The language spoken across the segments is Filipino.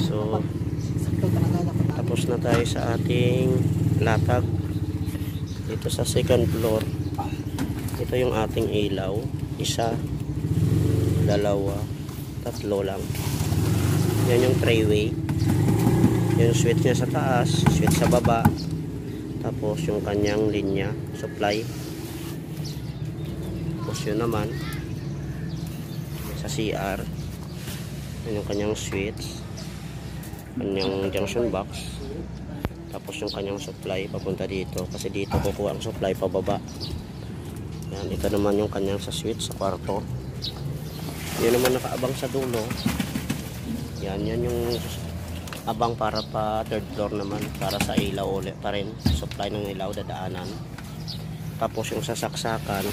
So tapos na tayo sa ating latag dito sa second floor. Ito yung ating ilaw, isa, dalawa, tatlo lang. Yan yung trayway, yung switch nya sa taas, switch sa baba, tapos yung kanyang linya supply. Tapos yun naman sa CR, yun yung kanyang switch, kanyang junction box, tapos yung kanyang supply papunta dito, kasi dito kukuha ang supply pababa. Yan, ito naman yung kanyang sa switch sa kwarto. Yun naman nakaabang sa dulo. Yan yung abang para pa third floor naman, para sa ilaw ulit pa rin, supply ng ilaw dadaanan. Tapos yung sasaksakan,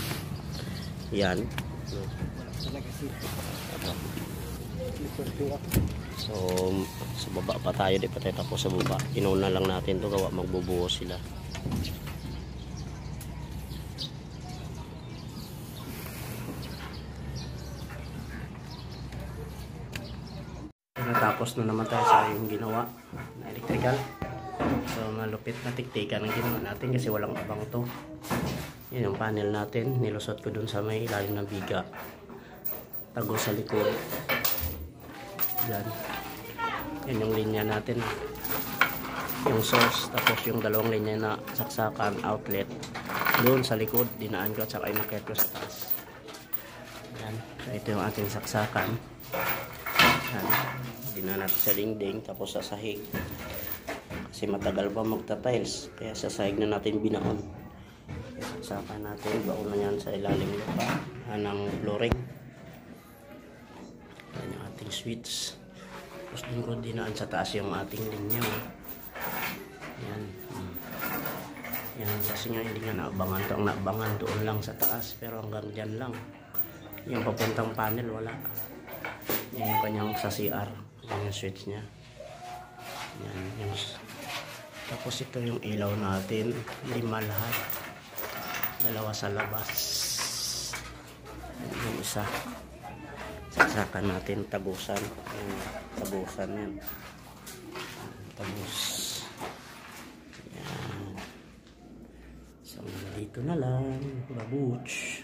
yan. So sa baba pa tayo, di pa tayo tapos sa baba. Inauna lang natin to, gawa magbubuo sila. Natapos na naman tayo sa yung ginawa na electrical. So malupit na tiktikan ang ginawa natin kasi walang abang to. Yan yung panel natin, nilusot ko dun sa may ilalim ng biga, tago sa likod. Yan yung linya natin, yung source, tapos yung dalawang linya na saksakan outlet doon sa likod, dinaan ko at saka inakit ko sa taas. Yan, so ito yung ating saksakan. Yan, dinaan natin sa dingding, tapos sa sahig kasi matagal pa magta-tiles, kaya sa sahig na natin binaon. Saksakan natin, baon na yan sa ilalim lupa ng flooring. Yan yung ating switch. Tapos din ko dinaan sa taas yung ating linya. Yan. Yan kasi nga hindi nga naabangan to. Ang naabangan doon lang sa taas, pero hanggang dyan lang. Yung papuntang panel wala. Yan yung kanyang sa CR. Yan yung switch nya. Yan yung. Tapos ito yung ilaw natin, 5 lahat. 2 sa labas. Yan yung isa. Saksakan natin, tagusan. Yan, tagusan yan. Tagus. Yan. So dito na lang, babuch.